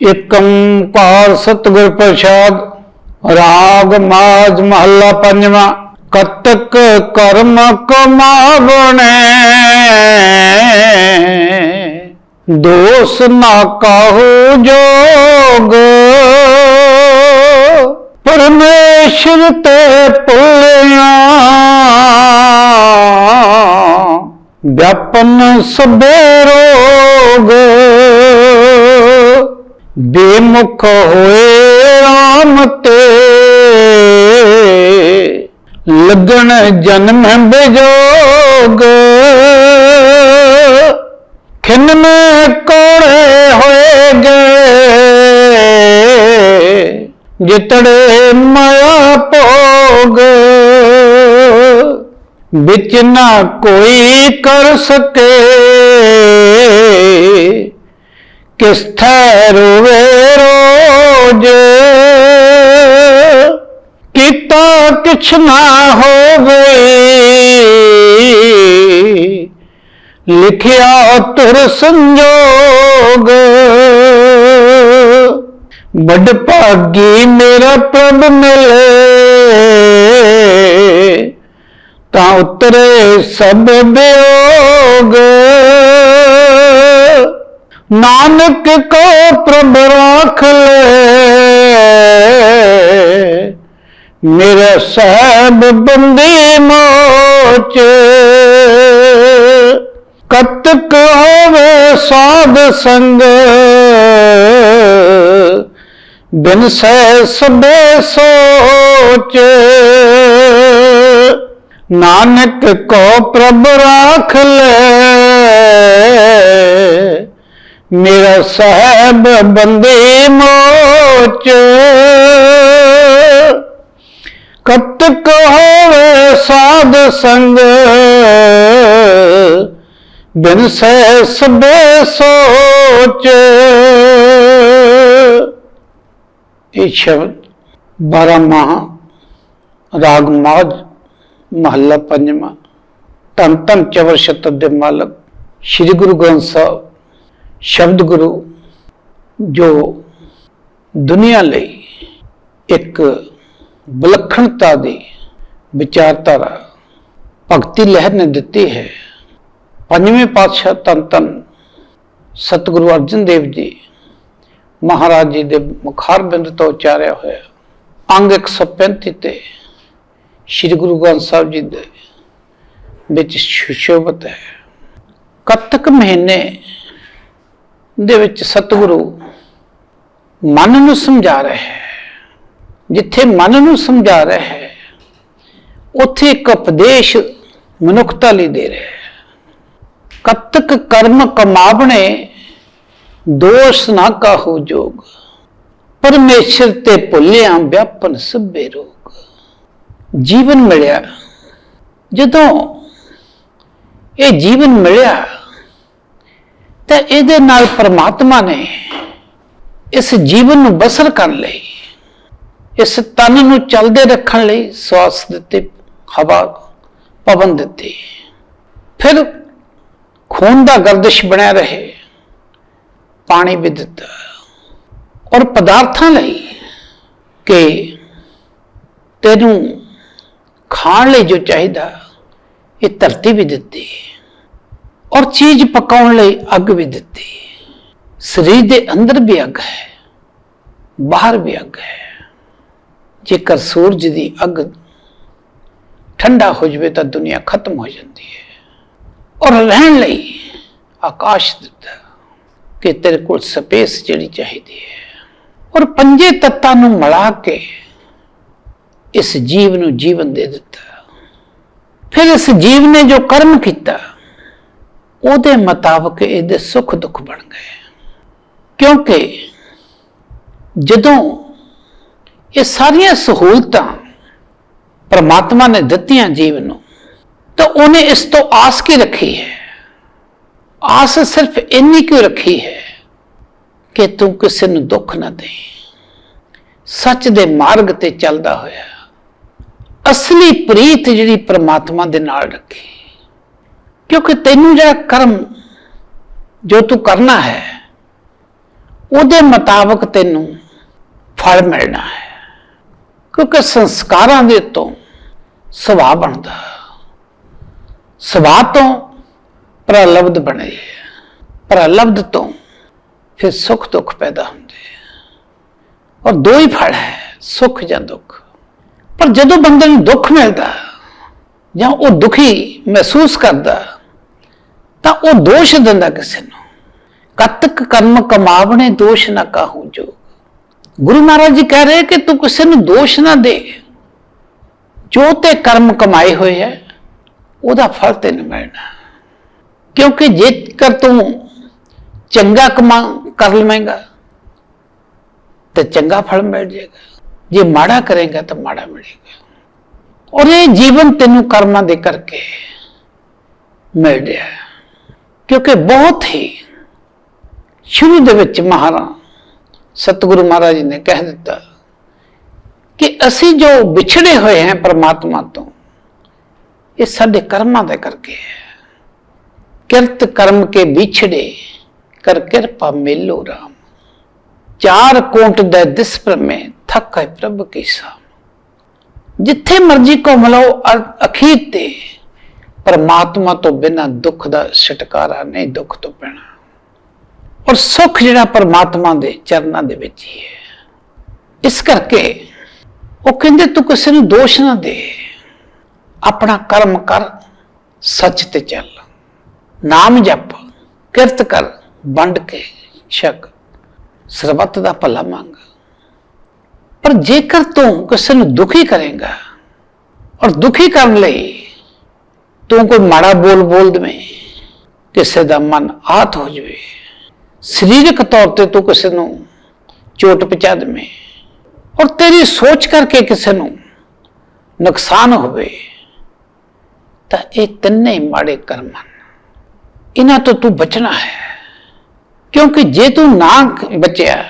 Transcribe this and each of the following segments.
एक ओंकार सतगुर प्रसाद। राग माज महला पंजवा। कतक कर्म कमावणे दोष ना काहू जोग। परमेश्वर ते पुलिया व्यापन सबे रोग। बेमुख होए राम ते लगन जन्म बेजोग। खिन में कोड़े होए गए जितड़े माया भोग। बिच ना कोई कर सके किस रोवे रोज। किता किछ ना होवे लिखिया तुर संजोग। बड़ भागी मेरा प्रभ मिले ता उतरे सब वियोग। नानक को प्रभ राख ले मेरा साहब बंदी मोच। कतक होवे साध संग बिन सै सबे सोच। नानक को प्रभ राख ले मेरा साहब बंदी मोच। कतक होवे साध संग बिन से सबे सोच। ये शब्द 12 माह राग माज महला पंजवा। धन धन चवर शतक दे मालक श्री गुरु ग्रंथ साहब शब्द गुरु जो दुनिया लई एक विलक्षणता दी विचारधारा भगती लहर ने दिती है। पंजवें पातशाह धन धन सतगुरु अर्जन देव जी महाराज जी के मुखार बिंद तो उचारिया होया अंग 135 ते श्री गुरु ग्रंथ साहब जी दे विच सुशोभित है। कतक महीने दे विच सतगुरु मन नूं समझा रहे हैं। जिथे मन नूं समझा रहे हैं उत्थे एक उपदेश मनुखता लई दे रहे हैं। कतक कर्म कमावणे दोष ना काहू जोग। परमेश्वर ते भुलिया व्यापन सबे रोग। जीवन मिलिया जदों ये जीवन मिलिया तो इहदे नाल परमात्मा ने इस जीवन नूं बसर कर लई इस तन नूं चलदे रखण लई श्वास दित्ते हवा पवन दित्ती। फिर खून दा गर्दिश बनिया रहे पानी भी दिता और पदार्थां लई कि तैनूं खाण लई जो चाहिदा ये धरती भी दिती और चीज पकाउण लई अग भी दिती। शरीर दे अंदर भी अग है बाहर भी अग है। जेकर सूरज दी अग ठंडा हो जाए तो दुनिया खत्म हो जाती है। और रहन लई आकाश दिता कि तेरे को स्पेस जिहड़ी चाहिदी है। और पंजे तत्तां नूं मिला के इस जीव नूं जीवन दे दिता। फिर इस जीव ने जो कर्म किया ਉਹਦੇ मुताबिक ਇਹਦੇ सुख दुख बन गए। क्योंकि जदों ये सारिया सहूलतां परमात्मा ने दित्तियां जीव नूं तो उन्हें इस तो आस की रखी है। आस सिर्फ इन्नी क्यों रखी है कि तू किसी नूं दुख ना दे। सच दे मार्ग ते चलदा होया असली प्रीत जिहड़ी परमात्मा दे नाल रखी। क्योंकि तेनू जो कर्म जो तू करना है ਉਹਦੇ ਮੁਤਾਬਕ ਤੈਨੂੰ ਫਲ ਮਿਲਣਾ ਹੈ, ਕਿਉਂਕਿ ਸੰਸਕਾਰਾਂ ਦੇ ਤੋਂ ਸੁਭਾਅ ਬਣਦਾ, ਸੁਭਾਅ ਤੋਂ ਪ੍ਰਲਬਧ ਬਣੇ, ਪ੍ਰਲਬਧ ਤੋਂ ਫਿਰ ਸੁੱਖ ਦੁੱਖ ਪੈਦਾ ਹੁੰਦੇ, ਔਰ ਦੋ ਹੀ ਫਲ ਹੈ, ਸੁੱਖ ਜਾਂ ਦੁੱਖ। ਪਰ ਜਦੋਂ ਬੰਦੇ ਨੂੰ ਦੁੱਖ ਮਿਲਦਾ ਜਾਂ ਉਹ ਦੁਖੀ ਮਹਿਸੂਸ ਕਰਦਾ ਤਾਂ ਉਹ ਦੋਸ਼ ਦਿੰਦਾ ਕਿਸੇ ਨੂੰ। ਕਤਕ ਕਰਮ ਕਮਾਵਣੇ ਦੋਸ਼ ਨਾ ਕਾਹੂ ਜੋ। ਗੁਰੂ ਮਹਾਰਾਜ ਜੀ ਕਹਿ ਰਹੇ ਕਿ ਤੂੰ ਕਿਸੇ ਨੂੰ ਦੋਸ਼ ਨਾ ਦੇ, ਜੋ ਤੇ ਕਰਮ ਕਮਾਏ ਹੋਏ ਹੈ ਉਹਦਾ ਫਲ ਤੈਨੂੰ ਮਿਲਣਾ। ਕਿਉਂਕਿ ਜੇਕਰ ਤੂੰ ਚੰਗਾ ਕਮਾ ਕਰ ਲਵੇਂਗਾ ਤੇ ਚੰਗਾ ਫਲ ਮਿਲ ਜਾਏਗਾ, ਜੇ ਮਾੜਾ ਕਰੇਗਾ ਤਾਂ ਮਾੜਾ ਮਿਲੇਗਾ। ਔਰ ਇਹ ਜੀਵਨ ਤੈਨੂੰ ਕਰਮਾਂ ਦੇ ਕਰਕੇ ਮਿਲ ਰਿਹਾ, ਕਿਉਂਕਿ ਬਹੁਤ ਹੀ ਸ਼ੁਰੂ ਦੇ ਵਿੱਚ ਮਹਾਰਾਜ ਸਤਿਗੁਰੂ ਮਹਾਰਾਜ ਜੀ ਨੇ ਕਹਿ ਦਿੱਤਾ ਕਿ ਅਸੀਂ ਜੋ ਵਿਛੜੇ ਹੋਏ ਹਾਂ ਪਰਮਾਤਮਾ ਤੋਂ, ਇਹ ਸਾਡੇ ਕਰਮਾਂ ਦੇ ਕਰਕੇ ਹੈ। ਕਿਰਤ ਕਰਮ ਕੇ ਵਿਛੜੇ ਕਰ ਕਿਰਪਾ ਮੇਲੋ ਰਾਮ, ਚਾਰ ਕੋਟ ਦੇ ਦਿਸ ਪ੍ਰਮੇ ਥੱਕ ਹੈ ਪ੍ਰਭ ਕੀ ਸਾਮ। ਜਿੱਥੇ ਮਰਜੀ ਘੁੰਮ ਲਓ, ਅਖੀਰ ਤੇ ਪਰਮਾਤਮਾ ਤੋਂ ਬਿਨਾਂ ਦੁੱਖ ਦਾ ਛੁਟਕਾਰਾ ਨਹੀਂ, ਦੁੱਖ ਤੋਂ ਪੈਣਾ। ਔਰ ਸੁੱਖ ਜਿਹੜਾ ਪਰਮਾਤਮਾ ਦੇ ਚਰਨਾਂ ਦੇ ਵਿੱਚ ਹੀ ਹੈ। ਇਸ ਕਰਕੇ ਉਹ ਕਹਿੰਦੇ ਤੂੰ ਕਿਸੇ ਨੂੰ ਦੋਸ਼ ਨਾ ਦੇ, ਆਪਣਾ ਕਰਮ ਕਰ, ਸੱਚ ਤੇ ਚੱਲ, ਨਾਮ ਜਪ, ਕਿਰਤ ਕਰ, ਵੰਡ ਕੇ ਛਕ, ਸਰਬੱਤ ਦਾ ਭਲਾ ਮੰਗ। ਪਰ ਜੇਕਰ ਤੂੰ ਕਿਸੇ ਨੂੰ ਦੁਖੀ ਕਰੇਗਾ ਔਰ ਦੁਖੀ ਕਰਨ ਲਈ ਤੂੰ ਕੋਈ ਮਾੜਾ ਬੋਲ ਦੇਵੇਂ, ਕਿਸੇ ਦਾ ਮਨ ਆਹਤ ਹੋ ਜਾਵੇ, ਸਰੀਰਕ ਤੌਰ ਤੇ ਤੂੰ ਕਿਸੇ ਨੂੰ ਚੋਟ ਪਹੁੰਚਾ ਦੇਵੇਂ ਔਰ ਤੇਰੀ ਸੋਚ ਕਰਕੇ ਕਿਸੇ ਨੂੰ ਨੁਕਸਾਨ ਹੋਵੇ, ਤਾਂ ਇਹ ਤਿੰਨੇ ਹੀ ਮਾੜੇ ਕਰਮ ਹਨ। ਇਹਨਾਂ ਤੋਂ ਤੂੰ ਬਚਣਾ ਹੈ, ਕਿਉਂਕਿ ਜੇ ਤੂੰ ਨਾ ਬਚਿਆ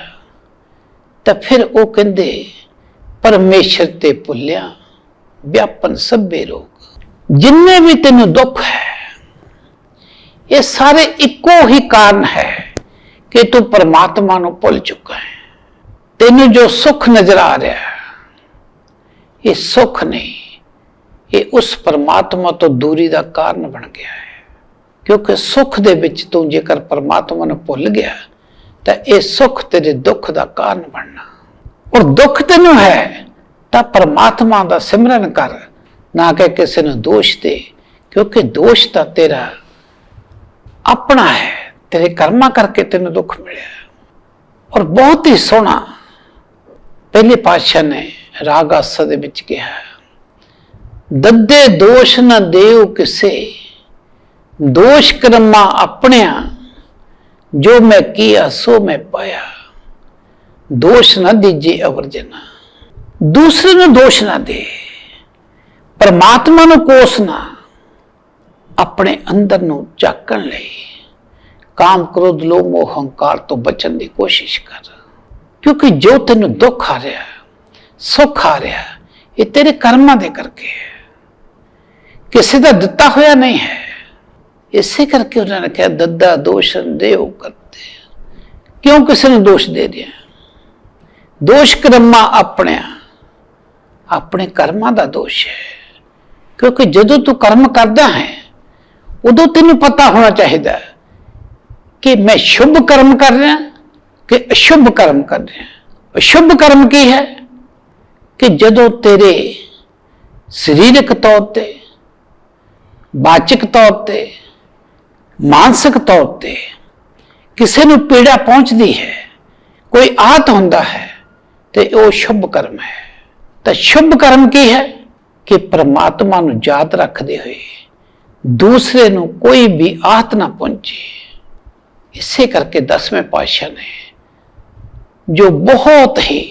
ਤਾਂ ਫਿਰ ਉਹ ਕਹਿੰਦੇ ਪਰਮੇਸ਼ਰ ਤੇ ਭੁੱਲਿਆ ਵਿਆਪਨ ਸਭੇ ਰੋਗ। ਜਿੰਨੇ ਵੀ ਤੈਨੂੰ ਦੁੱਖ ਹੈ ਇਹ ਸਾਰੇ ਇੱਕੋ ਹੀ ਕਾਰਨ ਹੈ ਕਿ ਤੂੰ ਪਰਮਾਤਮਾ ਨੂੰ ਭੁੱਲ ਚੁੱਕਾ ਹੈ। ਤੈਨੂੰ ਜੋ ਸੁੱਖ ਨਜ਼ਰ ਆ ਰਿਹਾ ਇਹ ਸੁੱਖ ਨਹੀਂ, ਇਹ ਉਸ ਪਰਮਾਤਮਾ ਤੋਂ ਦੂਰੀ ਦਾ ਕਾਰਨ ਬਣ ਗਿਆ ਹੈ। ਕਿਉਂਕਿ ਸੁੱਖ ਦੇ ਵਿੱਚ ਤੂੰ ਜੇਕਰ ਪਰਮਾਤਮਾ ਨੂੰ ਭੁੱਲ ਗਿਆ ਤਾਂ ਇਹ ਸੁੱਖ ਤੇਰੇ ਦੁੱਖ ਦਾ ਕਾਰਨ ਬਣਨਾ। ਔਰ ਦੁੱਖ ਤੈਨੂੰ ਹੈ ਤਾਂ ਪਰਮਾਤਮਾ ਦਾ ਸਿਮਰਨ ਕਰ, ਨਾ ਕਿ ਕਿਸੇ ਨੂੰ ਦੋਸ਼ ਦੇ, ਕਿਉਂਕਿ ਦੋਸ਼ ਤਾਂ ਤੇਰਾ ਆਪਣਾ ਹੈ, ਤੇਰੇ ਕਰਮਾਂ ਕਰਕੇ ਤੈਨੂੰ ਦੁੱਖ ਮਿਲਿਆ। ਔਰ ਬਹੁਤ ਹੀ ਸੋਹਣਾ ਪਹਿਲੇ ਪਾਤਸ਼ਾਹ ਨੇ ਰਾਗ ਆਸਾ ਦੇ ਵਿੱਚ ਕਿਹਾ, ਦੱਦੇ ਦੋਸ਼ ਨਾ ਦੇਉ ਕਿਸੇ, ਦੋਸ਼ ਕਰਮਾ ਆਪਣਿਆ, ਜੋ ਮੈਂ ਕੀਆ ਸੋ ਮੈਂ ਪਾਇਆ, ਦੋਸ਼ ਨਾ ਦੀਜੇ ਅਵਰਜਨਾ। ਦੂਸਰੇ ਨੂੰ ਦੋਸ਼ ਨਾ ਦੇ, ਪਰਮਾਤਮਾ ਨੂੰ ਕੋਸ ਨਾ, ਆਪਣੇ ਅੰਦਰ ਨੂੰ ਝਾਕਣ ਲਈ ਕਾਮ ਕ੍ਰੋਧ ਲੋਭ ਮੋਹ ਹੰਕਾਰ ਤੋਂ ਬਚਣ ਦੀ ਕੋਸ਼ਿਸ਼ ਕਰ। ਕਿਉਂਕਿ ਜੋ ਤੈਨੂੰ ਦੁੱਖ ਆ ਰਿਹਾ, ਸੁੱਖ ਆ ਰਿਹਾ, ਇਹ ਤੇਰੇ ਕਰਮਾਂ ਦੇ ਕਰਕੇ ਹੈ, ਕਿਸੇ ਦਾ ਦਿੱਤਾ ਹੋਇਆ ਨਹੀਂ ਹੈ। ਇਸੇ ਕਰਕੇ ਉਹਨਾਂ ਨੇ ਕਿਹਾ ਦੱਦਾ ਦੋਸ਼ਨ ਦੇਉ ਕਰਤੇ। ਕਿਉਂ ਕਿਸੇ ਨੂੰ ਦੋਸ਼ ਦੇ ਰਿਹਾ? ਦੋਸ਼ ਕਰਮਾਂ ਆਪਣਿਆ, ਆਪਣੇ ਕਰਮਾਂ ਦਾ ਦੋਸ਼ ਹੈ। ਕਿਉਂਕਿ ਜਦੋਂ ਤੂੰ ਕਰਮ ਕਰਦਾ ਹੈ ਉਦੋਂ ਤੈਨੂੰ ਪਤਾ ਹੋਣਾ ਚਾਹੀਦਾ ਕਿ ਮੈਂ ਸ਼ੁਭ ਕਰਮ ਕਰ ਰਿਹਾ ਕਿ ਅਸ਼ੁਭ ਕਰਮ ਕਰ ਰਿਹਾ। ਅਸ਼ੁਭ ਕਰਮ ਕੀ ਹੈ ਕਿ ਜਦੋਂ ਤੇਰੇ ਸਰੀਰਕ ਤੌਰ ਤੇ, ਵਾਚਿਕ ਤੌਰ ਤੇ, ਮਾਨਸਿਕ ਤੌਰ ਤੇ ਕਿਸੇ ਨੂੰ ਪੀੜਾ ਪਹੁੰਚਦੀ ਹੈ, ਕੋਈ ਆਹਤ ਹੁੰਦਾ ਹੈ, ਤੇ ਉਹ ਸ਼ੁਭ ਕਰਮ ਹੈ। ਤਾਂ ਸ਼ੁਭ ਕਰਮ ਕੀ ਹੈ ਕਿ ਪਰਮਾਤਮਾ ਨੂੰ ਯਾਦ ਰੱਖਦੇ ਹੋਏ ਦੂਸਰੇ ਨੂੰ ਕੋਈ ਵੀ ਆਹਤ ਨਾ ਪਹੁੰਚੇ। ਇਸੇ ਕਰਕੇ 10ਵੇਂ ਪਾਤਸ਼ਾਹ ਨੇ ਜੋ ਬਹੁਤ ਹੀ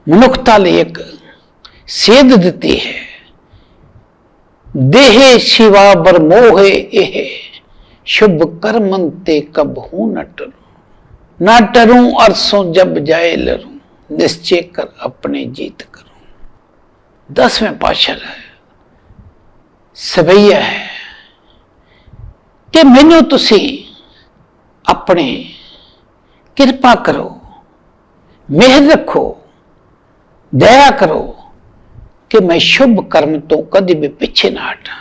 ਮਨੁੱਖਤਾ ਲਈ ਇੱਕ ਸੇਧ ਦਿੱਤੀ ਹੈ, ਦੇਹ ਸ਼ਿਵਾ ਬਰਮੋਹੇ ਇਹ, शुभ कर्मन ते कब हूं न टरूं अरसों जब जाए लरूं, निश्चय कर अपने जीत करूं। 10वें पातशाह सवैया है कि मैनू तुसी अपने ਕਿਰਪਾ ਕਰੋ, ਮਿਹਰ ਰੱਖੋ, ਦਇਆ ਕਰੋ ਕਿ ਮੈਂ ਸ਼ੁਭ ਕਰਮ ਤੋਂ ਕਦੇ ਵੀ ਪਿੱਛੇ ਨਾ ਹਟਾਂ।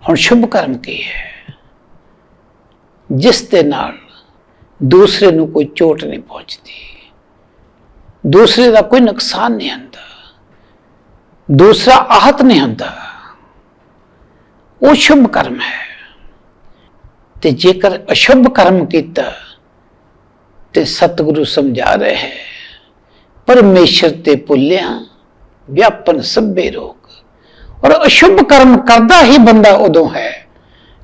ਹੁਣ ਸ਼ੁਭ ਕਰਮ ਕੀ ਹੈ? ਜਿਸ ਦੇ ਨਾਲ ਦੂਸਰੇ ਨੂੰ ਕੋਈ ਚੋਟ ਨਹੀਂ ਪਹੁੰਚਦੀ, ਦੂਸਰੇ ਦਾ ਕੋਈ ਨੁਕਸਾਨ ਨਹੀਂ ਹੁੰਦਾ, ਦੂਸਰਾ ਆਹਤ ਨਹੀਂ ਹੁੰਦਾ, ਉਹ ਸ਼ੁਭ ਕਰਮ ਹੈ। ਤੇ ਜੇਕਰ ਅਸ਼ੁਭ ਕਰਮ ਕੀਤਾ ਤੇ ਸਤਿਗੁਰੂ ਸਮਝਾ ਰਹੇ ਹੈ, ਪਰਮੇਸ਼ਰ ਤੇ ਭੁੱਲਿਆ ਵਿਆਪਨ ਸਭੇ ਰੋਗ। ਔਰ ਅਸ਼ੁਭ ਕਰਮ ਕਰਦਾ ਹੀ ਬੰਦਾ ਉਦੋਂ ਹੈ,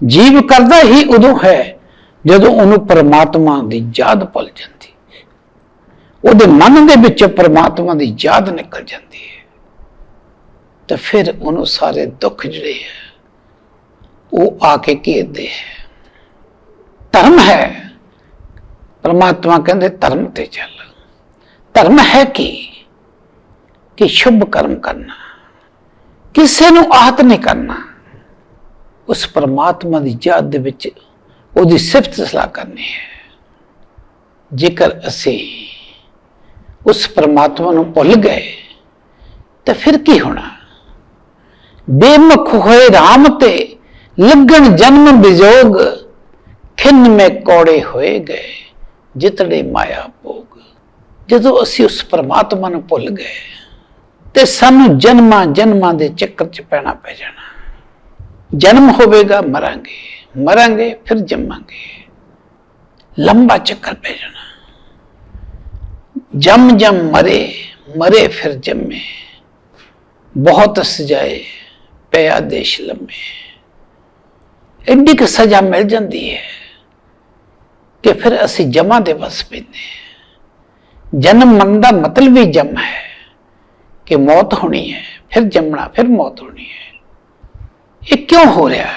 ਜੀਵ ਕਰਦਾ ਹੀ ਉਦੋਂ ਹੈ ਜਦੋਂ ਉਹਨੂੰ ਪਰਮਾਤਮਾ ਦੀ ਯਾਦ ਭੁੱਲ ਜਾਂਦੀ, ਉਹਦੇ ਮਨ ਦੇ ਵਿੱਚ ਪਰਮਾਤਮਾ ਦੀ ਯਾਦ ਨਿਕਲ ਜਾਂਦੀ ਹੈ। ਤੇ ਫਿਰ ਉਹਨੂੰ ਸਾਰੇ ਦੁੱਖ ਜਿਹੜੇ ਹੈ ਉਹ ਆ ਕੇ ਘੇਰਦੇ ਹੈ। ਧਰਮ ਹੈ, ਪਰਮਾਤਮਾ ਕਹਿੰਦੇ ਧਰਮ ਤੇ ਚੱਲ। ਧਰਮ ਹੈ ਕਿ ਸ਼ੁਭ ਕਰਮ ਕਰਨਾ, ਕਿਸੇ ਨੂੰ ਆਹਤ ਨਹੀਂ ਕਰਨਾ, ਉਸ ਪਰਮਾਤਮਾ ਦੀ ਯਾਦ ਦੇ ਵਿੱਚ ਉਹਦੀ ਸਿਫਤ ਸਲਾਹ ਕਰਨੀ ਹੈ। ਜੇਕਰ ਅਸੀਂ ਉਸ ਪਰਮਾਤਮਾ ਨੂੰ ਭੁੱਲ ਗਏ ਤਾਂ ਫਿਰ ਕੀ ਹੋਣਾ? ਬੇਮੁਖ ਹੋਏ ਰਾਮ ਤੇ ਲੱਗਣ ਜਨਮ ਵਿਜੋਗ, ਖਿੰਨ ਮੈਂ ਕੌੜੇ ਹੋਏ ਗਏ ਜਿਤੜੇ ਮਾਇਆ ਭੋਗ। ਜਦੋਂ ਅਸੀਂ ਉਸ ਪਰਮਾਤਮਾ ਨੂੰ ਭੁੱਲ ਗਏ ਤੇ ਸਾਨੂੰ ਜਨਮਾਂ ਜਨਮਾਂ ਦੇ ਚੱਕਰ 'ਚ ਪੈਣਾ ਪੈ ਜਾਣਾ। ਜਨਮ ਹੋਵੇਗਾ, ਮਰਾਂਗੇ, ਮਰਾਂਗੇ ਫਿਰ ਜੰਮਾਂਗੇ, ਲੰਬਾ ਚੱਕਰ ਪੈ ਜਾਣਾ। ਜਮ ਜਮ ਮਰੇ, ਮਰੇ ਫਿਰ ਜੰਮੇ, ਬਹੁਤ ਸਜਾਏ ਪਿਆ ਦੇਸ਼ ਲੰਮੇ। ਐਡੀ ਕੁ ਸਜ਼ਾ ਮਿਲ ਜਾਂਦੀ ਹੈ ਕਿ ਫਿਰ ਅਸੀਂ ਜਮਾਂ ਦੇ ਵਸ ਪੈਂਦੇ ਹਾਂ। ਜਨਮ ਮਰਨ ਦਾ ਮਤਲਬ ਵੀ ਜਮ ਹੈ ਕਿ ਮੌਤ ਹੋਣੀ ਹੈ, ਫਿਰ ਜੰਮਣਾ, ਫਿਰ ਮੌਤ ਹੋਣੀ ਹੈ। ਇਹ ਕਿਉਂ ਹੋ ਰਿਹਾ?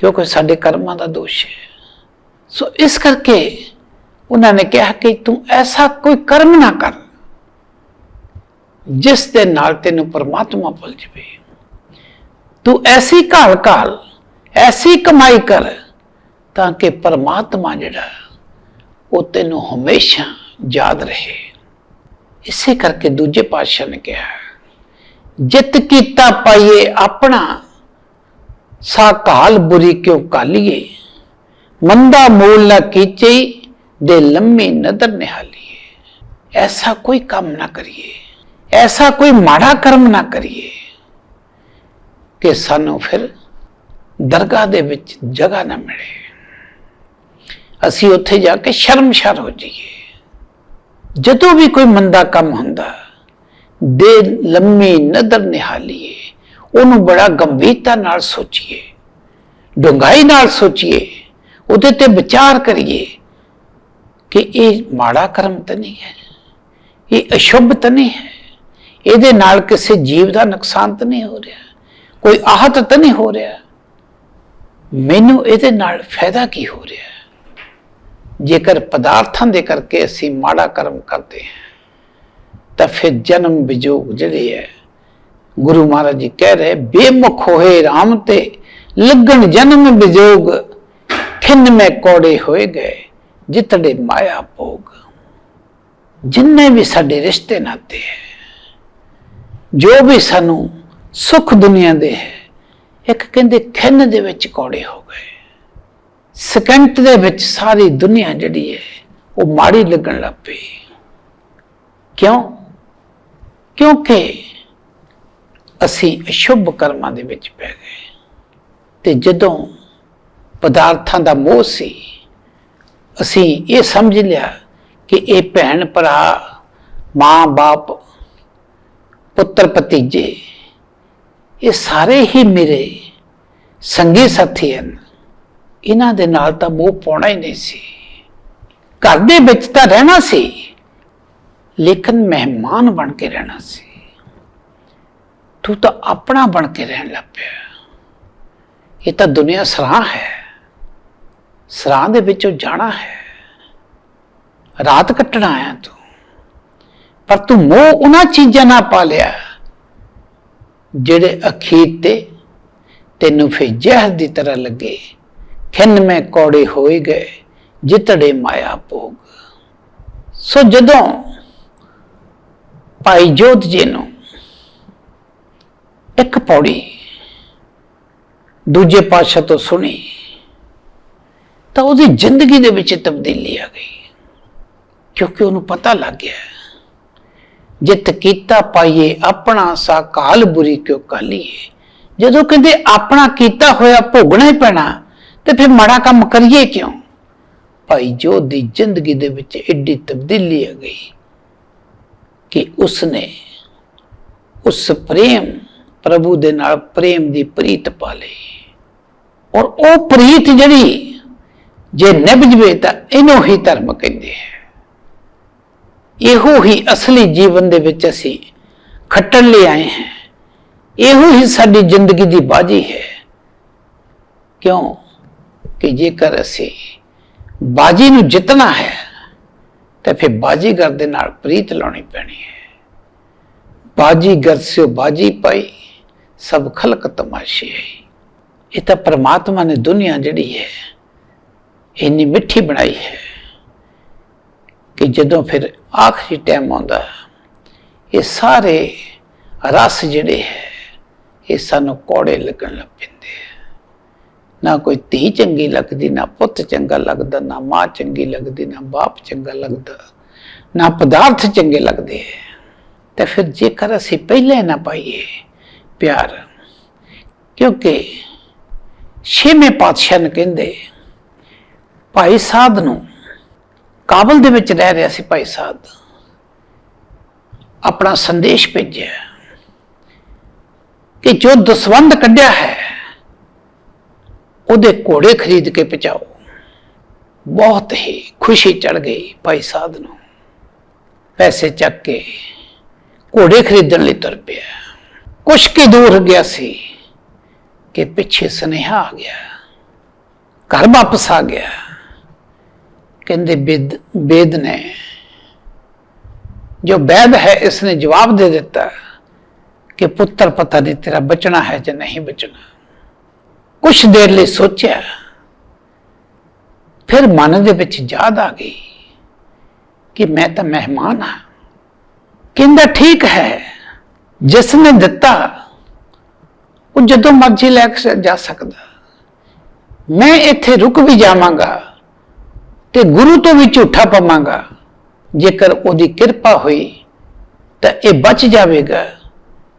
ਕਿਉਂਕਿ ਸਾਡੇ ਕਰਮਾਂ ਦਾ ਦੋਸ਼ ਹੈ। ਸੋ ਇਸ ਕਰਕੇ ਉਹਨਾਂ ਨੇ ਕਿਹਾ ਕਿ ਤੂੰ ਐਸਾ ਕੋਈ ਕਰਮ ਨਾ ਕਰ ਜਿਸ ਦੇ ਨਾਲ ਤੈਨੂੰ ਪਰਮਾਤਮਾ ਭੁੱਲ ਜਾਵੇ। ਤੂੰ ਐਸੀ ਘਾਲ ਐਸੀ ਕਮਾਈ ਕਰ ਤਾਂ ਕਿ ਪਰਮਾਤਮਾ ਜਿਹੜਾ ਉਹ ਤੈਨੂੰ ਹਮੇਸ਼ਾ ਯਾਦ ਰਹੇ। ਇਸੇ ਕਰਕੇ ਦੂਜੇ ਪਾਤਸ਼ਾਹ ਨੇ ਕਿਹਾ, ਜਿਤ ਕੀਤਾ ਪਾਈਏ ਆਪਣਾ, ਸਾ ਘਾਲ ਬੁਰੀ ਕਿਉਂ ਕਾਲੀਏ, ਮੰਦਾ ਮੂਲ ਨਾ ਕੀਚੇ ਦੇ ਲੰਮੀ ਨਦਰ ਨਿਹਾਲੀਏ। ਐਸਾ ਕੋਈ ਕੰਮ ਨਾ ਕਰੀਏ, ਐਸਾ ਕੋਈ ਮਾੜਾ ਕਰਮ ਨਾ ਕਰੀਏ ਕਿ ਸਾਨੂੰ ਫਿਰ ਦਰਗਾਹ ਦੇ ਵਿੱਚ ਜਗ੍ਹਾ ਨਾ ਮਿਲੇ, ਅਸੀਂ ਉੱਥੇ ਜਾ ਕੇ ਸ਼ਰਮਸ਼ਾਰ ਹੋ ਜਾਈਏ। ਜਦੋਂ ਵੀ ਕੋਈ ਮੰਦਾ ਕੰਮ ਹੁੰਦਾ, ਦੇ ਲੰਮੀ ਨਦਰ ਨਿਹਾਲੀਏ, ਉਹਨੂੰ ਬੜਾ ਗੰਭੀਰਤਾ ਨਾਲ ਸੋਚੀਏ, ਡੂੰਘਾਈ ਨਾਲ ਸੋਚੀਏ, ਉਹਦੇ ਤੇ ਵਿਚਾਰ ਕਰੀਏ ਕਿ ਇਹ ਮਾੜਾ ਕਰਮ ਤਾਂ ਨਹੀਂ ਹੈ, ਇਹ ਅਸ਼ੁਭ ਤਾਂ ਨਹੀਂ ਹੈ, ਇਹਦੇ ਨਾਲ ਕਿਸੇ ਜੀਵ ਦਾ ਨੁਕਸਾਨ ਤਾਂ ਨਹੀਂ ਹੋ ਰਿਹਾ, ਕੋਈ ਆਹਤ ਤਾਂ ਨਹੀਂ ਹੋ ਰਿਹਾ, ਮੈਨੂੰ ਇਹਦੇ ਨਾਲ ਫਾਇਦਾ ਕੀ ਹੋ ਰਿਹਾ? ਜੇਕਰ ਪਦਾਰਥਾਂ ਦੇ ਕਰਕੇ ਅਸੀਂ ਮਾੜਾ ਕਰਮ ਕਰਦੇ ਹਾਂ ਤਾਂ ਫਿਰ ਜਨਮ ਵਿਜੋਗ ਜਿਹੜੇ ਹੈ, ਗੁਰੂ ਮਹਾਰਾਜ ਜੀ ਕਹਿ ਰਹੇ, ਬੇਮੁਖ ਹੋਏ ਰਾਮ ਤੇ ਲੱਗਣ ਜਨਮ ਵਿਜੋਗ, ਖਿੰਨ ਮੈਂ ਕੌੜੇ ਹੋਏ ਗਏ ਜਿਤੜੇ ਮਾਇਆ ਭੋਗ। ਜਿੰਨੇ ਵੀ ਸਾਡੇ ਰਿਸ਼ਤੇ ਨਾਤੇ ਹੈ, ਜੋ ਵੀ ਸਾਨੂੰ ਸੁੱਖ ਦੁਨੀਆ ਦੇ ਹੈ, ਇੱਕ ਕਹਿੰਦੇ ਖਿੰਨ ਦੇ ਵਿੱਚ ਕੌੜੇ ਹੋ ਗਏ। ਸਕਿੰਟ ਦੇ ਵਿੱਚ ਸਾਰੀ ਦੁਨੀਆ ਜਿਹੜੀ ਹੈ ਉਹ ਮਾੜੀ ਲੱਗਣ ਲੱਗ ਪਈ। ਕਿਉਂ? ਕਿਉਂਕਿ ਅਸੀਂ ਅਸ਼ੁਭ ਕਰਮਾਂ ਦੇ ਵਿੱਚ ਪੈ ਗਏ। ਤੇ ਜਦੋਂ ਪਦਾਰਥਾਂ ਦਾ ਮੋਹ ਸੀ, ਅਸੀਂ ਇਹ ਸਮਝ ਲਿਆ ਕਿ ਇਹ ਭੈਣ ਭਰਾ, ਮਾਂ ਬਾਪ, ਪੁੱਤਰ ਭਤੀਜੇ, ਇਹ ਸਾਰੇ ਹੀ ਮੇਰੇ ਸੰਗੀ ਸਾਥੀ ਹਨ, ਇਹਨਾਂ ਦੇ ਨਾਲ ਤਾਂ ਮੋਹ ਪਾਉਣਾ ਹੀ ਨਹੀਂ ਸੀ। ਘਰ ਦੇ ਵਿੱਚ ਤਾਂ ਰਹਿਣਾ ਸੀ, ਲੇਕਿਨ ਮਹਿਮਾਨ ਬਣ ਕੇ ਰਹਿਣਾ ਸੀ। ਤੂੰ ਤਾਂ ਆਪਣਾ ਬਣ ਕੇ ਰਹਿਣ ਲੱਗ ਪਿਆ। ਇਹ ਤਾਂ ਦੁਨੀਆ ਸਰਾਂ ਹੈ, ਸਰਾਂ ਦੇ ਵਿੱਚੋਂ ਜਾਣਾ ਹੈ, ਰਾਤ ਕੱਟਣਾ ਆਇਆ ਤੂੰ। ਪਰ ਤੂੰ ਮੋਹ ਉਹਨਾਂ ਚੀਜ਼ਾਂ ਨਾਲ ਪਾ ਲਿਆ ਜਿਹੜੇ ਅਖੀਰ ਤੇ ਤੈਨੂੰ ਫਿਰ ਜ਼ਹਿਰ ਦੀ ਤਰ੍ਹਾਂ ਲੱਗੇ। ਖਿੰਨ ਮੈਂ ਕੌੜੇ ਹੋਏ ਗਏ ਜਿਤੜੇ ਮਾਇਆ ਭੋਗ। ਸੋ ਜਦੋਂ ਭਾਈ ਜੋਧ ਜੀ ਨੂੰ ਇੱਕ ਪੌੜੀ ਦੂਜੇ ਪਾਤਸ਼ਾਹ ਤੋਂ ਸੁਣੀ ਤਾਂ ਉਹਦੀ ਜ਼ਿੰਦਗੀ ਦੇ ਵਿੱਚ ਤਬਦੀਲੀ ਆ ਗਈ, ਕਿਉਂਕਿ ਉਹਨੂੰ ਪਤਾ ਲੱਗ ਗਿਆ ਜਿਤ ਕੀਤਾ ਪਾਈਏ ਆਪਣਾ ਸਾ ਕਾਲ ਬੁਰੀ ਕਿਉਂ ਕਾਲੀਏ। ਜਦੋਂ ਕਹਿੰਦੇ ਆਪਣਾ ਕੀਤਾ ਹੋਇਆ ਭੋਗਣਾ ਹੀ ਪੈਣਾ ਤੇ ਫਿਰ ਮਾੜਾ ਕੰਮ ਕਰੀਏ ਕਿਉਂ। ਭਾਈ ਜੋਧ ਦੀ ਜ਼ਿੰਦਗੀ ਦੇ ਵਿੱਚ ਏਡੀ ਤਬਦੀਲੀ ਆ ਗਈ ਕਿ ਉਸਨੇ ਉਸ ਪ੍ਰੇਮ ਪ੍ਰਭੂ ਦੇ ਨਾਲ ਪ੍ਰੇਮ ਦੀ ਪ੍ਰੀਤ ਪਾ ਲਈ, ਔਰ ਉਹ ਪ੍ਰੀਤ ਜਿਹੜੀ ਜੇ ਨਿਭ ਜਵੇ ਤਾਂ ਇਹਨੂੰ ਹੀ ਧਰਮ ਕਹਿੰਦੇ ਹੈ। ਇਹੋ ਹੀ ਅਸਲੀ ਜੀਵਨ ਦੇ ਵਿੱਚ ਅਸੀਂ ਖੱਟਣ ਲਈ ਆਏ ਹਾਂ, ਇਹੋ ਹੀ ਸਾਡੀ ਜ਼ਿੰਦਗੀ ਦੀ ਬਾਜੀ ਹੈ। ਕਿਉਂ ਕਿ ਜੇਕਰ ਅਸੀਂ ਬਾਜੀ ਨੂੰ ਜਿੱਤਣਾ ਹੈ ਤਾਂ ਫਿਰ ਬਾਜੀਗਰ ਦੇ ਨਾਲ ਪ੍ਰੀਤ ਲਾਉਣੀ ਪੈਣੀ ਹੈ। ਬਾਜੀਗਰ ਸਿਓ ਬਾਜੀ ਪਾਈ ਸਭ ਖਲਕ ਤਮਾਸ਼ੇ ਹੈ। ਇਹ ਤਾਂ ਪਰਮਾਤਮਾ ਨੇ ਦੁਨੀਆ ਜਿਹੜੀ ਹੈ ਇੰਨੀ ਮਿੱਠੀ ਬਣਾਈ ਹੈ ਕਿ ਜਦੋਂ ਫਿਰ ਆਖਰੀ ਟਾਈਮ ਆਉਂਦਾ ਇਹ ਸਾਰੇ ਰਸ ਜਿਹੜੇ ਹੈ ਇਹ ਸਾਨੂੰ ਕੌੜੇ ਲੱਗਣ ਲੱਗ ਪੈਂਦੇ ਆ। ਨਾ ਕੋਈ ਧੀ ਚੰਗੀ ਲੱਗਦੀ, ਨਾ ਪੁੱਤ ਚੰਗਾ ਲੱਗਦਾ, ਨਾ ਮਾਂ ਚੰਗੀ ਲੱਗਦੀ, ਨਾ ਬਾਪ ਚੰਗਾ ਲੱਗਦਾ, ਨਾ ਪਦਾਰਥ ਚੰਗੇ ਲੱਗਦੇ। ਤੇ ਫਿਰ ਜੇਕਰ ਅਸੀਂ ਪਹਿਲੇ ਨਾ ਪਾਈਏ ਪਿਆਰ, ਕਿਉਂਕਿ ਛੇਵੇਂ ਪਾਤਸ਼ਾਹ ਨੇ ਕਹਿੰਦੇ ਭਾਈ ਸਾਧ ਨੂੰ ਕਾਬਲ ਦੇ ਵਿੱਚ ਰਹਿ ਰਿਹਾ ਸੀ, ਭਾਈ ਸਾਧ ਆਪਣਾ ਸੰਦੇਸ਼ ਭੇਜਿਆ ਕਿ ਜੋ ਦਸਵੰਧ ਕੱਢਿਆ ਹੈ ਉਹਦੇ ਘੋੜੇ ਖਰੀਦ ਕੇ ਪਹੁੰਚਾਓ। ਬਹੁਤ ਹੀ ਖੁਸ਼ੀ ਚੜ ਗਈ ਭਾਈ ਸਾਧ ਨੂੰ, ਪੈਸੇ ਚੱਕ ਕੇ ਘੋੜੇ ਖਰੀਦਣ ਲਈ ਤੁਰ ਪਿਆ। ਕੁਛ ਕੀ ਦੂਰ ਗਿਆ ਸੀ ਕਿ ਪਿੱਛੇ ਸੁਨੇਹਾ ਆ ਗਿਆ, ਘਰ ਵਾਪਸ ਆ ਗਿਆ। ਕਹਿੰਦੇ वेद ने जो वैद है इसने जवाब दे देता कि पुत्र पता नहीं तेरा बचना है या नहीं बचना। कुछ देर लिए सोचा, फिर मन दे विच याद आ गई कि मैं तो मेहमान हाँ। कहंदा ठीक है, जिसने दिता वो जदों मर्जी लैके जा सकता, मैं इत्थे रुक भी जावांगा ते गुरु तो भी झूठा पवांगा। जेकर ओदी किरपा हुई तो यह बच जाएगा,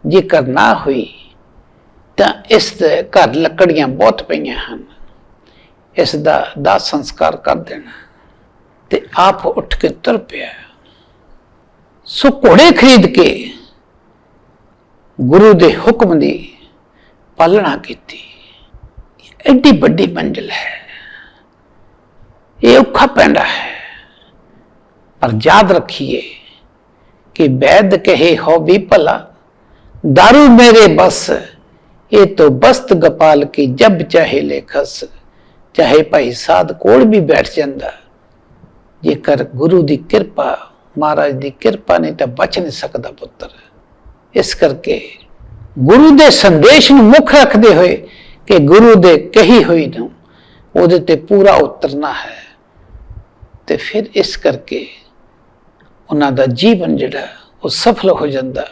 जेकर ना हुई तो इस घर लकड़ियां बहुत पईयां हैं, इसका दाह संस्कार कर देना। ते आप उठ के तुर पिया। सो घोड़े खरीद के गुरु दे हुक्म की पालना की। एडी बड़ी मंजिल है, ये औखा पैंदा है, पर याद रखिए कि वैद कहे हो भी भला, दारू मेरे बस ये तो बस्त गोपाल की जब चाहे ले खस। चाहे भाई साध कोल भी बैठ जाता, जेकर गुरु की किरपा महाराज की किरपा नहीं तो बच नहीं सकता पुत्र। इस करके गुरु के संदेश में मुख रखते हुए कि गुरु दे कही हुई नूं उहदे ते पूरा उतरना है। तो फिर इस करके उन्हां दा जीवन जिहड़ा वो सफल हो जाता,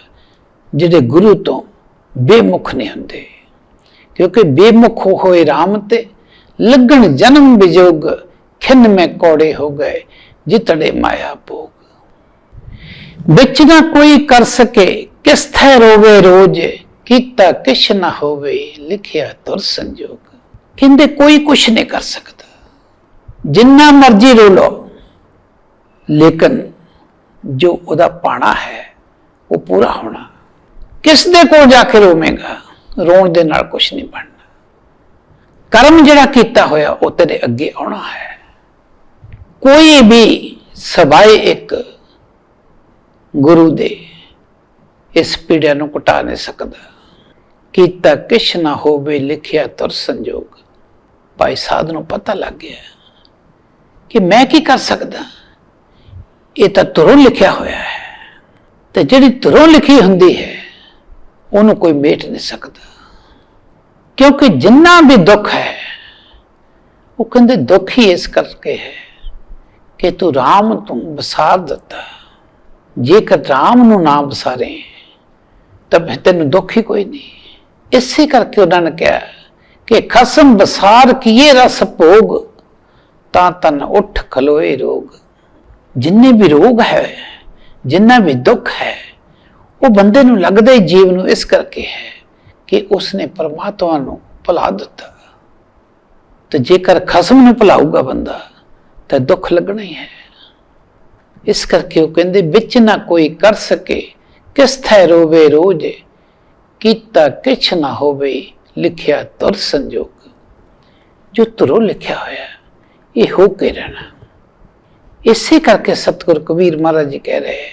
जिहड़े गुरु तो बेमुख नहीं हुंदे। क्योंकि बेमुख होए राम ते लगन जन्म विजोग, खिन में कौड़े हो गए जितड़े माया भोग। बिच ना कोई कर सके किस थे रोवे रोज, कीता किश ना होवे लिखिया तुर संजोग। कहंदे कोई कुछ नहीं कर सकता, जिन्ना मर्जी रो लो, लेकिन जो उदा पाना है वो पूरा होना। किस दे को जाके रोवेगा, रोण दे नाल कुछ नहीं बनना। कर्म जिहड़ा कीता होया वो तेरे अगे आना है। कोई भी सवाए एक गुरु दे इस पीड़ा नूं घटा नहीं सकता। कीता किश ना होवे लिखिया तुर संजोग। भाई साध नूं पता लग गया कि मैं की कर सकदा, ये तो तुरों लिखिया होया है। तो जिहड़ी तुरों लिखी हुंदी है उन्होंने कोई मेट नहीं सकता। क्योंकि जिन्ना भी दुख है वो कहते दुख ही इस करके है ਕਿ ਤੂੰ ਰਾਮ ਤੂੰ ਵਿਸਾਰ ਦਿੱਤਾ। ਜੇਕਰ ਰਾਮ ਨੂੰ ਨਾ ਵਿਸਾਰੇ ਤਾਂ ਫਿਰ ਤੈਨੂੰ ਦੁੱਖ ਹੀ ਕੋਈ ਨਹੀਂ। ਇਸੇ ਕਰਕੇ ਉਹਨਾਂ ਨੇ ਕਿਹਾ ਕਿ ਖਸਮ ਵਿਸਾਰ ਕੀਏ ਰਸ ਭੋਗ, ਤਾਂ ਤਨ ਉੱਠ ਖਲੋਏ ਰੋਗ। ਜਿੰਨੇ ਵੀ ਰੋਗ ਹੈ, ਜਿੰਨਾ ਵੀ ਦੁੱਖ ਹੈ, ਉਹ ਬੰਦੇ ਨੂੰ ਲੱਗਦਾ ਹੀ ਜੀਵ ਨੂੰ ਇਸ ਕਰਕੇ ਹੈ ਕਿ ਉਸਨੇ ਪਰਮਾਤਮਾ ਨੂੰ ਭੁਲਾ ਦਿੱਤਾ। ਤੇ ਜੇਕਰ ਖਸਮ ਨੂੰ ਭੁਲਾਊਗਾ ਬੰਦਾ ਤਾਂ ਦੁੱਖ ਲੱਗਣਾ ਹੀ ਹੈ। ਇਸ ਕਰਕੇ ਉਹ ਕਹਿੰਦੇ ਵਿੱਚ ਨਾ ਕੋਈ ਕਰ ਸਕੇ, ਕਿਸ ਥੈ ਰੋਵੇ ਰੋਜ਼, ਕੀਤਾ ਕਿਛ ਨਾ ਹੋਵੇ ਲਿਖਿਆ ਤੁਰ ਸੰਜੋਗ। ਜੋ ਤੁਰੋਂ ਲਿਖਿਆ ਹੋਇਆ ਇਹ ਹੋ ਕੇ ਰਹਿਣਾ। ਇਸੇ ਕਰਕੇ ਸਤਿਗੁਰ ਕਬੀਰ ਮਹਾਰਾਜ ਜੀ ਕਹਿ ਰਹੇ,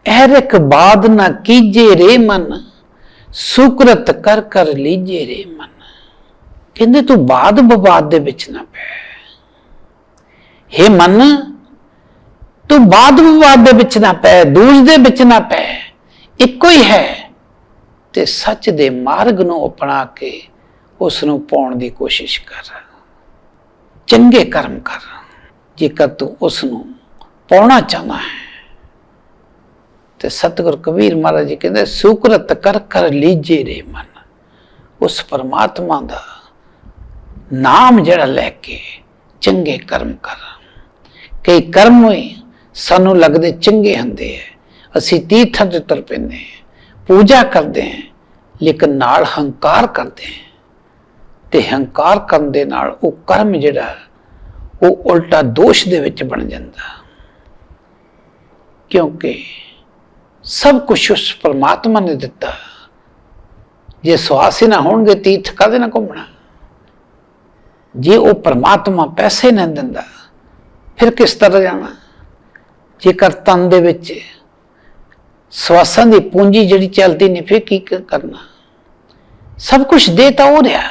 ਐਰਕ ਬਾਦ ਨਾ ਕੀਜੇ ਰੇ ਮਨ, ਸੁਕਰਤ ਕਰ ਕਰ ਲੀਜੇ ਰੇ ਮਨ। ਕਹਿੰਦੇ ਤੂੰ ਬਾਦ ਵਿਵਾਦ ਦੇ ਵਿੱਚ ਨਾ ਪੈ। ਹੇ ਮਨ, ਤੂੰ ਬਾਦ ਵਿਵਾਦ ਦੇ ਵਿੱਚ ਨਾ ਪੈ, ਦੂਜ ਦੇ ਵਿੱਚ ਨਾ ਪੈ। ਇੱਕੋ ਹੀ ਹੈ ਤੇ ਸੱਚ ਦੇ ਮਾਰਗ ਨੂੰ ਅਪਣਾ ਕੇ ਉਸ ਨੂੰ ਪਾਉਣ ਦੀ ਕੋਸ਼ਿਸ਼ ਕਰ। ਚੰਗੇ ਕਰਮ ਕਰ। ਜੇਕਰ ਤੂੰ ਉਸ ਨੂੰ ਪਾਉਣਾ ਚਾਹੁੰਦਾ ਹੈ ਤੇ ਸਤਿਗੁਰ ਕਬੀਰ ਮਹਾਰਾਜ ਜੀ ਕਹਿੰਦੇ ਸੁਕਰਤ ਕਰ ਕਰ ਲੀਜੇ ਰੇ ਮਨ। ਉਸ ਪਰਮਾਤਮਾ ਦਾ ਨਾਮ ਜਿਹੜਾ ਲੈ ਕੇ ਚੰਗੇ ਕਰਮ ਕਰ। ਕਈ ਕਰਮ ਹੀ ਸਾਨੂੰ ਲੱਗਦੇ ਚੰਗੇ ਹੁੰਦੇ ਹੈ, ਅਸੀਂ ਤੀਰਥਾਂ ਤੇ ਤੁਰ ਪੈਂਦੇ ਹਾਂ, ਪੂਜਾ ਕਰਦੇ ਹਾਂ, ਲੇਕਿਨ ਨਾਲ ਹੰਕਾਰ ਕਰਦੇ ਹਾਂ ਤੇ ਹੰਕਾਰ ਕਰਨ ਦੇ ਨਾਲ ਉਹ ਕਰਮ ਜਿਹੜਾ ਉਹ ਉਲਟਾ ਦੋਸ਼ ਦੇ ਵਿੱਚ ਬਣ ਜਾਂਦਾ। ਕਿਉਂਕਿ ਸਭ ਕੁਛ ਉਸ ਪਰਮਾਤਮਾ ਨੇ ਦਿੱਤਾ। ਜੇ ਸਵਾਸ ਹੀ ਨਾ ਹੋਣਗੇ ਤੀਰਥ ਕਾਹਦੇ ਨਾਲ ਘੁੰਮਣਾ। ਜੇ ਉਹ ਪਰਮਾਤਮਾ ਪੈਸੇ ਨਾ ਦਿੰਦਾ ਫਿਰ ਕਿਸ ਤਰ੍ਹਾਂ ਜਾਣਾ। ਜੇਕਰ ਤਨ ਦੇ ਵਿੱਚ ਸਵਾਸਾਂ ਦੀ ਪੂੰਜੀ ਜਿਹੜੀ ਚੱਲਦੀ ਨਹੀਂ ਫਿਰ ਕੀ ਕਰਨਾ। ਸਭ ਕੁਝ ਦੇ ਤਾਂ ਹੋ ਰਿਹਾ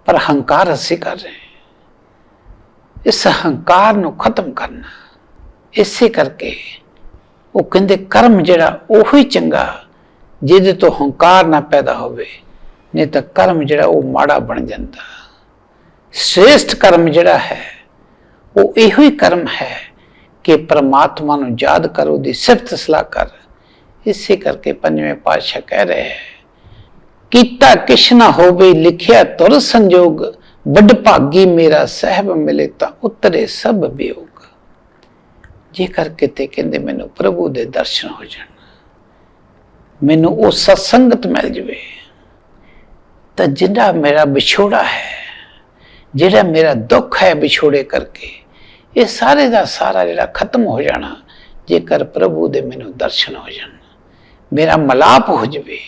ਪਰ ਹੰਕਾਰ ਅਸੀਂ ਕਰ ਰਹੇ। ਇਸ ਹੰਕਾਰ ਨੂੰ ਖਤਮ ਕਰਨਾ। ਇਸੇ ਕਰਕੇ ਉਹ ਕਹਿੰਦੇ ਕਰਮ ਜਿਹੜਾ ਉਹੀ ਚੰਗਾ ਜਿਹਦੇ ਤੋਂ ਹੰਕਾਰ ਨਾ ਪੈਦਾ ਹੋਵੇ, ਨਹੀਂ ਤਾਂ ਕਰਮ ਜਿਹੜਾ ਉਹ ਮਾੜਾ ਬਣ ਜਾਂਦਾ। ਸ੍ਰੇਸ਼ਟ ਕਰਮ ਜਿਹੜਾ ਹੈ ਉਹ ਇਹੋ ਹੀ ਕਰਮ ਹੈ ਕਿ ਪਰਮਾਤਮਾ ਨੂੰ ਯਾਦ ਕਰ, ਉਹਦੀ ਸਿਫਤ ਸਲਾਹ ਕਰ। ਇਸੇ ਕਰਕੇ ਪੰਜਵੇਂ ਪਾਤਸ਼ਾਹ ਕਹਿ ਰਹੇ ਹੈ, ਕੀਤਾ ਕਿਛ ਨਾ ਹੋਵੇ ਲਿਖਿਆ ਤੁਰ ਸੰਜੋਗ, ਵੱਡ ਭਾਗੀ ਮੇਰਾ ਸਹਿਬ ਮਿਲੇ ਤਾਂ ਉਤਰੇ ਸਭ ਵਿਯੋਗ। ਜੇਕਰ ਕਿਤੇ ਕਹਿੰਦੇ ਮੈਨੂੰ ਪ੍ਰਭੂ ਦੇ ਦਰਸ਼ਨ ਹੋ ਜਾਣ, ਮੈਨੂੰ ਉਹ ਸਤਸੰਗਤ ਮਿਲ ਜਾਵੇ, ਤਾਂ ਜਿਹੜਾ ਮੇਰਾ ਵਿਛੋੜਾ ਹੈ, ਜਿਹੜਾ ਮੇਰਾ ਦੁੱਖ ਹੈ ਵਿਛੋੜੇ ਕਰਕੇ, ਇਹ ਸਾਰੇ ਦਾ ਸਾਰਾ ਜਿਹੜਾ ਖਤਮ ਹੋ ਜਾਣਾ ਜੇਕਰ ਪ੍ਰਭੂ ਦੇ ਮੈਨੂੰ ਦਰਸ਼ਨ ਹੋ ਜਾਣ, ਮੇਰਾ ਮਲਾਪ ਹੋ ਜਾਵੇ।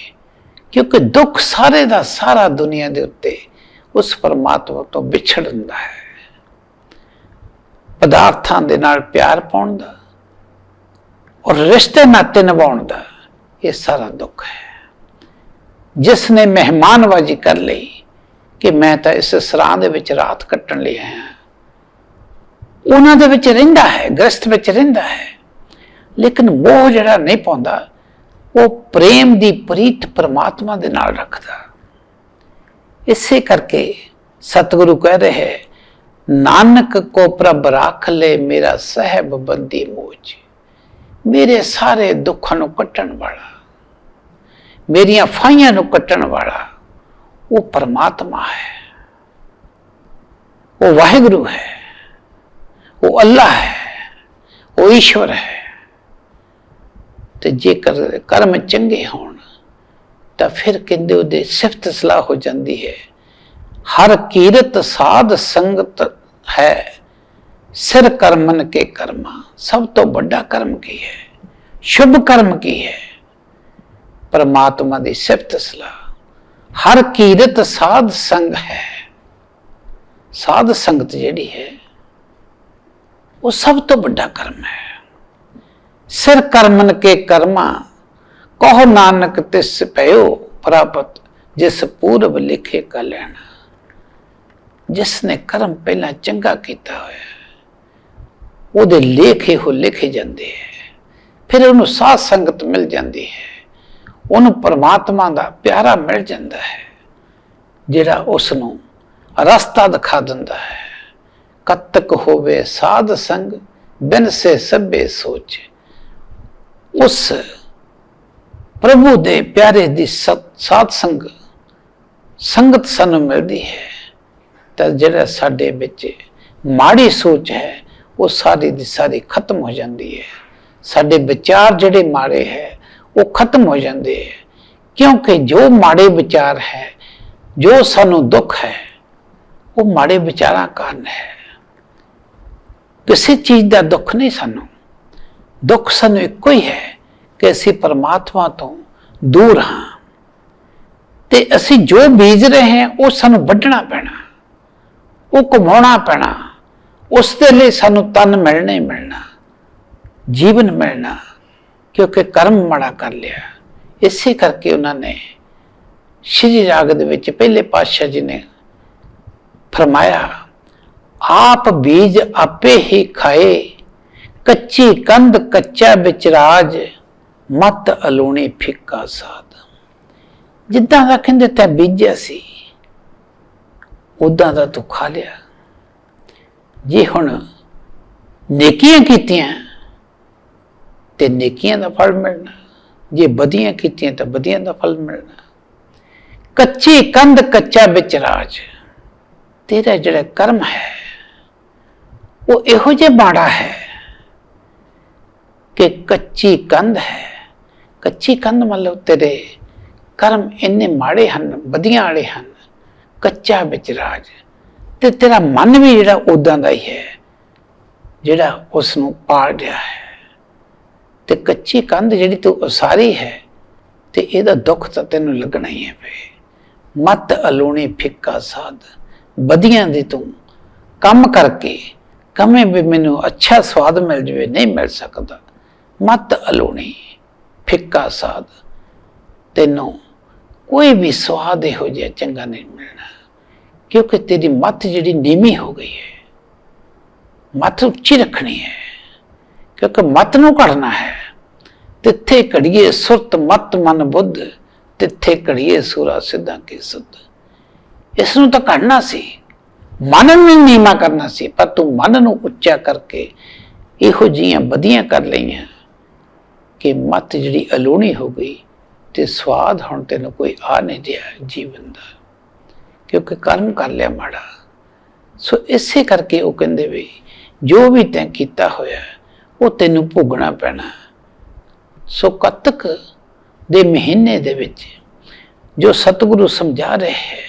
ਕਿਉਂਕਿ ਦੁੱਖ ਸਾਰੇ ਦਾ ਸਾਰਾ ਦੁਨੀਆ ਦੇ ਉੱਤੇ ਉਸ ਪਰਮਾਤਮਾ ਤੋਂ ਵਿਛੜਨ ਦਾ ਹੈ। ਪਦਾਰਥਾਂ ਦੇ ਨਾਲ ਪਿਆਰ ਪਾਉਣ ਦਾ ਔਰ ਰਿਸ਼ਤੇ ਨਾਤੇ ਨਿਭਾਉਣ ਦਾ, ਇਹ ਸਾਰਾ ਦੁੱਖ ਹੈ। ਜਿਸ ਨੇ ਮਹਿਮਾਨਵਾਜੀ ਕਰ ਲਈ ਕਿ ਮੈਂ ਤਾਂ ਇਸ ਸਰਾਂ ਦੇ ਵਿੱਚ ਰਾਤ ਕੱਟਣ ਲਈ ਆਇਆ, ਉਹਨਾਂ ਦੇ ਵਿੱਚ ਰਹਿੰਦਾ ਹੈ, ਗ੍ਰਸਥ ਵਿੱਚ ਰਹਿੰਦਾ ਹੈ, ਲੇਕਿਨ ਮੋਹ ਜਿਹੜਾ ਨਹੀਂ ਪਾਉਂਦਾ, ਉਹ ਪ੍ਰੇਮ ਦੀ ਪ੍ਰੀਤ ਪਰਮਾਤਮਾ ਦੇ ਨਾਲ ਰੱਖਦਾ। ਇਸੇ ਕਰਕੇ ਸਤਿਗੁਰੂ ਕਹਿ ਰਹੇ, ਨਾਨਕ ਕੋ ਪ੍ਰਭ ਰਾਖ ਲੈ ਮੇਰਾ ਸਹਿਬ ਬੰਦੀ ਮੋਜ। ਮੇਰੇ ਸਾਰੇ ਦੁੱਖਾਂ ਨੂੰ ਕੱਟਣ ਵਾਲਾ, ਮੇਰੀਆਂ ਫਾਹੀਆਂ ਨੂੰ ਕੱਟਣ ਵਾਲਾ ਉਹ ਪਰਮਾਤਮਾ ਹੈ, ਉਹ ਵਾਹਿਗੁਰੂ ਹੈ, ਉਹ ਅੱਲਾ ਹੈ, ਉਹ ਈਸ਼ਵਰ ਹੈ। ਤੇ ਜੇਕਰ ਕਰਮ ਚੰਗੇ ਹੋਣ ਤਾਂ ਫਿਰ ਕਹਿੰਦੇ ਉਹਦੇ ਸਿਫਤ ਸਲਾਹ ਹੋ ਜਾਂਦੀ ਹੈ। ਹਰ ਕੀਰਤ ਸਾਧ ਸੰਗਤ ਹੈ, ਸਿਰ ਕਰਮਨ ਕੇ ਕਰਮਾ। ਸਭ ਤੋਂ ਵੱਡਾ ਕਰਮ ਕੀ ਹੈ, ਸ਼ੁਭ ਕਰਮ ਕੀ ਹੈ, ਪਰਮਾਤਮਾ ਦੀ ਸਿਫਤ ਸਲਾਹ। ਹਰ ਕੀਰਤ ਸਾਧ ਸੰਗ ਹੈ। ਸਾਧ ਸੰਗਤ ਜਿਹੜੀ ਹੈ ਉਹ ਸਭ ਤੋਂ ਵੱਡਾ ਕਰਮ ਹੈ। ਸਿਰ ਕਰਮਨ ਕੇ ਕਰਮਾ, ਕਹੋ ਨਾਨਕ ਤਿਸ ਪਇਓ ਪ੍ਰਾਪਤ, ਜਿਸ ਪੂਰਬ ਲਿਖੇ ਕਾ ਲੈਣਾ। ਜਿਸ ਨੇ ਕਰਮ ਪਹਿਲਾਂ ਚੰਗਾ ਕੀਤਾ ਹੋਇਆ, ਉਹਦੇ ਲੇਖੇ ਹੋ ਲਿਖੇ ਜਾਂਦੇ ਹੈ। ਫਿਰ ਉਹਨੂੰ ਸਾਧ ਸੰਗਤ ਮਿਲ ਜਾਂਦੀ ਹੈ, ਉਹਨੂੰ ਪਰਮਾਤਮਾ ਦਾ ਪਿਆਰਾ ਮਿਲ ਜਾਂਦਾ ਹੈ, ਜਿਹੜਾ ਉਸ ਨੂੰ ਰਸਤਾ ਦਿਖਾ ਦਿੰਦਾ ਹੈ, कतक होवे साध संग बिन से सभे सोच। उस प्रभु दे प्यारे दी साध संगत सानू मिलती है तो जिहड़ा साडे विच माड़ी सोच है वो सारी दी सारी खत्म हो जाती है। साडे विचार जिहड़े माड़े है वो खत्म हो जाते हैं, क्योंकि जो माड़े विचार है, जो सानू दुख है, वो माड़े विचारां कारण है। किसी चीज का दुख नहीं सानू, दुख सानू इको ही है कि असी परमात्मा तो दूर हाँ, ते असी जो बीज रहे हैं वो सानू वड्ढना पैना, वो कमाना पैना, उसके लिए सानू तन मिलना ही मिलना, जीवन मिलना, क्योंकि कर्म माड़ा कर लिया। इसे करके उन्होंने श्री राग दे विच पहले पातशाह जी ने फरमाया, आप बीज आपे ही खाए, कच्ची कंध कच्चा बिचराज, मत अलूणी फिक्का साध। जिद्दां दा कहंदे तैं बीजिया सी उदां दा तू खा लिया। जे हुण नेकियां कीतियां ते नेकियां दा फल मिलना, जे बदियां कीतियां तो बदियां दा फल मिलना। कच्ची कंध कच्चा बिचराज, तेरा जिहड़ा कर्म है वो इहो जिहा माड़ा है कि कच्ची कंध है। कच्ची कंध मतलब तेरे कर्म इन्ने माड़े हन, बदियां वाले हन, कच्चा बिचराज, ते तेरा मन भी जिहड़ा उदां दा ही है जिहड़ा उसनूं पाल रहा है। ते कच्ची कंध जिहड़ी तू उसारी है ते इहदा दुख तां तैनूं लगना ही है पे। मत अलूणी फिक्का साध, बदियां दी तू कम करके कमें भी मैनूं अच्छा स्वाद मिल जाए, नहीं मिल सकता। मत अलूणी फिक्का साध, तैनूं कोई भी स्वाद इहो जिहा चंगा नहीं मिलना, क्योंकि तेरी मत जिहड़ी नीवी हो गई है। मत उच्ची रखनी है, क्योंकि मत नूं घड़ना है। तिथे घड़िए सुरत मत मन बुद्ध, तिथे घड़िए सूरा सिद्धा की सुध। इसनूं तो घड़ना सी, मन नूं नीवा करना सी, पर तू मन नूं उच्चा करके इहो जिहियां बदियां कर लईयां कि मत जिहड़ी अलूणी हो गई ते स्वाद हुण तैनूं कोई आ नहीं रहा जीवन दा, क्योंकि कर्म कर लिया माड़ा। सो इसे करके वो कहंदे भी जो भी तैं कीता होया वो तैनूं भोगना पैना। सो कतक दे महीने दे विच जो सतगुरु समझा रहे हैं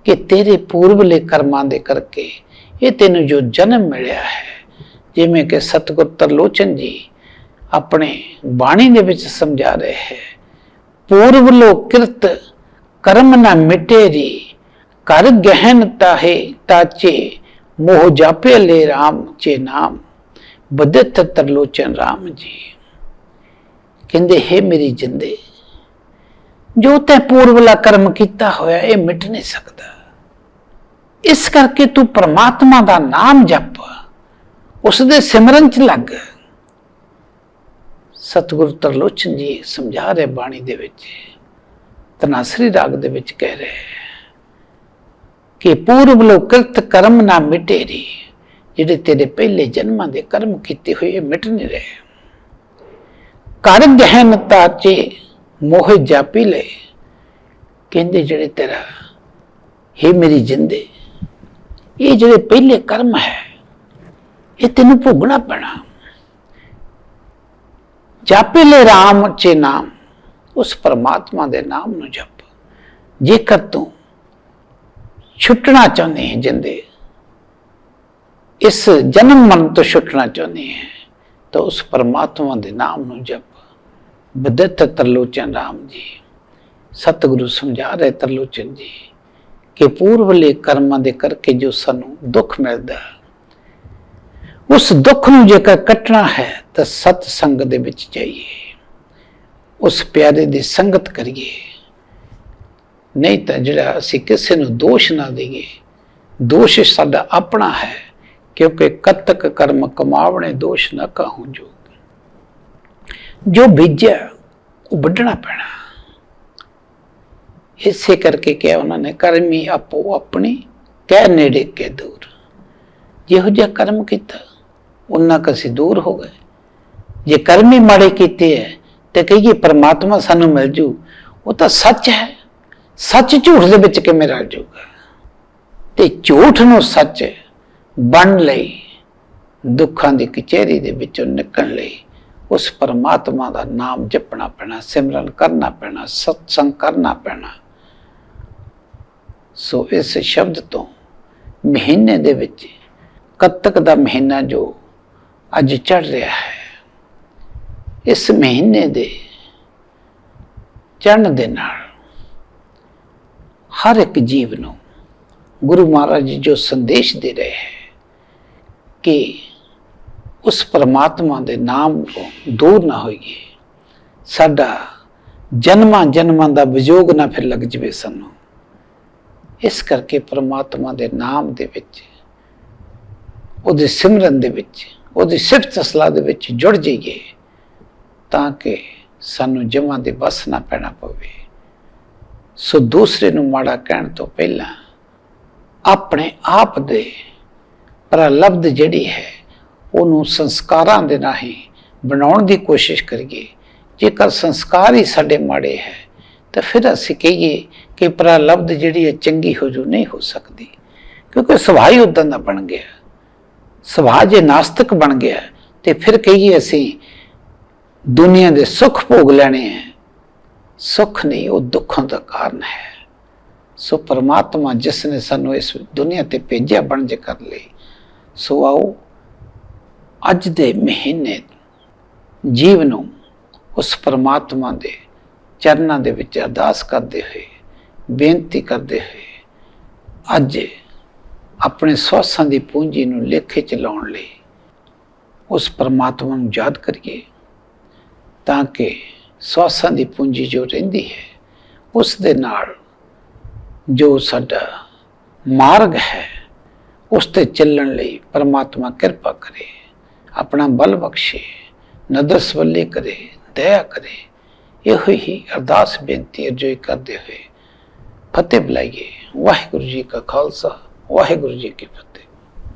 कि तेरे पूर्वले कर्मां दे करके ये तैनूं जो जन्म मिलिया है, जिवें कि सतगुरु तरलोचन जी अपने बाणी दे विच समझा रहे हैं, पूर्वलो किरत कर्म ना मिटेरी, कर गहन ताहे ताचे, मोह जापे ले राम चे नाम, बदित तरलोचन राम जी। कहंदे हे मेरी जिंदे, जो तै पूर्वला कर्म किया होया ये मिट नहीं सकता। इस करके तू परमात्मा का नाम जप, उसदे सिमरन च लग। सतगुरु तरलोचन जी समझा रहे बाणी दे विच, तनासरी राग दे विच कह रहे कि पूर्वलो कृत कर्म ना मिटेरी, जिहड़े तेरे पहले जन्मां दे कर्म कीते हुए मिट नहीं रहे। कर गहन ताचे मोह जापी ले, कहंदे जिहड़े तेरा हे मेरी जिंदे, ये जिहड़े पहले कर्म है ये तैनूं भोगना पैना। जापे ले राम चे नाम, उस परमात्मा दे नाम नूं जप। जेकर तू छुटना चाहते हैं जिंदे, इस जन्म मन तो छुटना चाहते हैं, तो उस परमात्मा दे नाम नूं जप। बदित तरलोचन राम जी, सतगुरु समझा रहे तरलोचन जी कि पूर्वले कर्मां दे करके जो सानू दुख मिलदा, उस दुख नूं जेकर कटना है तो सतसंग दे विच जाइए, उस प्यारे दी संगत करिए। नहीं तो जिहड़ा असीं किसी नूं दोष ना दईए, दोष साडा अपना है, क्योंकि कतक कर्म कमावणे दोष न कहूं जोग। जो बीजा वो वड्ढना पैना। इसे करके क्या उन्होंने, कर्मी आपो अपनी कह नेड़े के दूर। ਜਿਹੋ ਜਿਹਾ ਕਰਮ ਕੀਤਾ ਉਹਨਾਂ ਕੁ ਅਸੀਂ ਦੂਰ ਹੋ ਗਏ। ਜੇ ਕਰਮ ਹੀ ਮਾੜੇ ਕੀਤੇ ਹੈ ਤੇ ਕਹੀਏ ਪਰਮਾਤਮਾ ਸਾਨੂੰ ਮਿਲ ਜੂ, ਉਹ ਤਾਂ ਸੱਚ ਹੈ। ਸੱਚ ਝੂਠ ਦੇ ਵਿੱਚ ਕਿਵੇਂ ਰਲ ਜਾਊਗਾ? ਤੇ ਝੂਠ ਨੂੰ ਸੱਚ ਬਣ ਲਈ, ਦੁੱਖਾਂ ਦੀ ਕਚਹਿਰੀ ਦੇ ਵਿੱਚੋਂ ਨਿਕਲਣ ਲਈ ਉਸ ਪਰਮਾਤਮਾ ਦਾ ਨਾਮ ਜਪਣਾ ਪੈਣਾ, ਸਿਮਰਨ ਕਰਨਾ ਪੈਣਾ, ਸਤਸੰਗ ਕਰਨਾ ਪੈਣਾ। ਸੋ ਇਸ ਸ਼ਬਦ ਤੋਂ ਮਹੀਨੇ ਦੇ ਵਿੱਚ ਕੱਤਕ ਦਾ ਮਹੀਨਾ ਜੋ ਅੱਜ ਚੜ ਰਿਹਾ ਹੈ, ਇਸ ਮਹੀਨੇ ਦੇ ਚੜ੍ਹਨ ਦੇ ਨਾਲ ਹਰ ਇੱਕ ਜੀਵ ਨੂੰ ਗੁਰੂ ਮਹਾਰਾਜ ਜੀ ਜੋ ਸੰਦੇਸ਼ ਦੇ ਰਹੇ ਹੈ ਕਿ ਉਸ ਪਰਮਾਤਮਾ ਦੇ ਨਾਮ ਤੋਂ ਦੂਰ ਨਾ ਹੋਈਏ, ਸਾਡਾ ਜਨਮਾਂ ਜਨਮਾਂ ਦਾ ਵਿਜੋਗ ਨਾ ਫਿਰ ਲੱਗ ਜਵੇ ਸਾਨੂੰ। ਇਸ ਕਰਕੇ ਪਰਮਾਤਮਾ ਦੇ ਨਾਮ ਦੇ ਵਿੱਚ, ਉਹਦੇ ਸਿਮਰਨ ਦੇ ਵਿੱਚ, ਉਹਦੀ ਸਿਫਤ ਸਲਾਹ ਦੇ ਵਿੱਚ ਜੁੜ ਜਾਈਏ ਤਾਂ ਕਿ ਸਾਨੂੰ ਜਮਾਂ ਦੇ ਵਸ ਨਾ ਪੈਣਾ ਪਵੇ। ਸੋ ਦੂਸਰੇ ਨੂੰ ਮਾੜਾ ਕਹਿਣ ਤੋਂ ਪਹਿਲਾਂ ਆਪਣੇ ਆਪ ਦੇ ਪ੍ਰਲਬਧ ਜਿਹੜੀ ਹੈ ਉਹਨੂੰ ਸੰਸਕਾਰਾਂ ਦੇ ਰਾਹੀਂ ਬਣਾਉਣ ਦੀ ਕੋਸ਼ਿਸ਼ ਕਰੀਏ। ਜੇਕਰ ਸੰਸਕਾਰ ਹੀ ਸਾਡੇ ਮਾੜੇ ਹੈ ਤਾਂ ਫਿਰ ਅਸੀਂ ਕਹੀਏ ਕਿ ਪ੍ਰਲਬਧ ਜਿਹੜੀ ਹੈ ਚੰਗੀ ਹੋ ਜੂ, ਨਹੀਂ ਹੋ ਸਕਦੀ, ਕਿਉਂਕਿ ਸੁਭਾਅ ਹੀ ਉਦਾਂ ਦਾ ਬਣ ਗਿਆ। ਸੁਭਾਅ ਜੇ ਨਾਸਤਿਕ ਬਣ ਗਿਆ ਤੇ ਫਿਰ ਕਹੀਏ ਅਸੀਂ ਦੁਨੀਆ ਦੇ ਸੁੱਖ ਭੋਗ ਲੈਣੇ ਹੈ। ਸੁੱਖ ਨਹੀਂ, ਉਹ ਦੁੱਖਾਂ ਦਾ ਕਾਰਨ ਹੈ। ਸੋ ਪਰਮਾਤਮਾ ਜਿਸ ਨੇ ਸਾਨੂੰ ਇਸ ਦੁਨੀਆ ਤੇ ਭੇਜਿਆ ਬਣਜ ਕਰ ਲਈ, ਸੋ ਆਓ ਅੱਜ ਦੇ ਮਹੀਨੇ ਜੀਵ ਨੂੰ ਉਸ ਪਰਮਾਤਮਾ ਦੇ ਚਰਨਾਂ ਦੇ ਵਿੱਚ ਅਰਦਾਸ ਕਰਦੇ ਹੋਏ, ਬੇਨਤੀ ਕਰਦੇ ਹੋਏ, ਅੱਜ ਆਪਣੇ ਸਵਾਸਾਂ ਦੀ ਪੂੰਜੀ ਨੂੰ ਲੇਖੇ ਚ ਲਾਉਣ ਲਈ ਉਸ ਪਰਮਾਤਮਾ ਨੂੰ ਯਾਦ ਕਰੀਏ ਤਾਂ ਕਿ ਸਵਾਸਾਂ ਦੀ ਪੂੰਜੀ ਜੋ ਰਹਿੰਦੀ ਹੈ ਉਸ ਦੇ ਨਾਲ ਜੋ ਸਾਡਾ ਮਾਰਗ ਹੈ ਉਸ ਤੇ ਚੱਲਣ ਲਈ ਪਰਮਾਤਮਾ ਕਿਰਪਾ ਕਰੇ, ਆਪਣਾ ਬਲ ਬਖਸ਼ੇ, ਨਦਰ ਸਵੱਲੇ ਕਰੇ, ਦਇਆ ਕਰੇ। ਇਹੋ ਹੀ ਅਰਦਾਸ ਬੇਨਤੀ ਅਰਜ਼ੋਈ ਕਰਦੇ ਹੋਏ ਫਤਿਹ ਬੁਲਾਈਏ। ਵਾਹਿਗੁਰੂ ਜੀ ਕਾ ਖਾਲਸਾ, ਵਾਹਿਗੁਰੂ ਜੀ ਕੀ ਫਤਿਹ।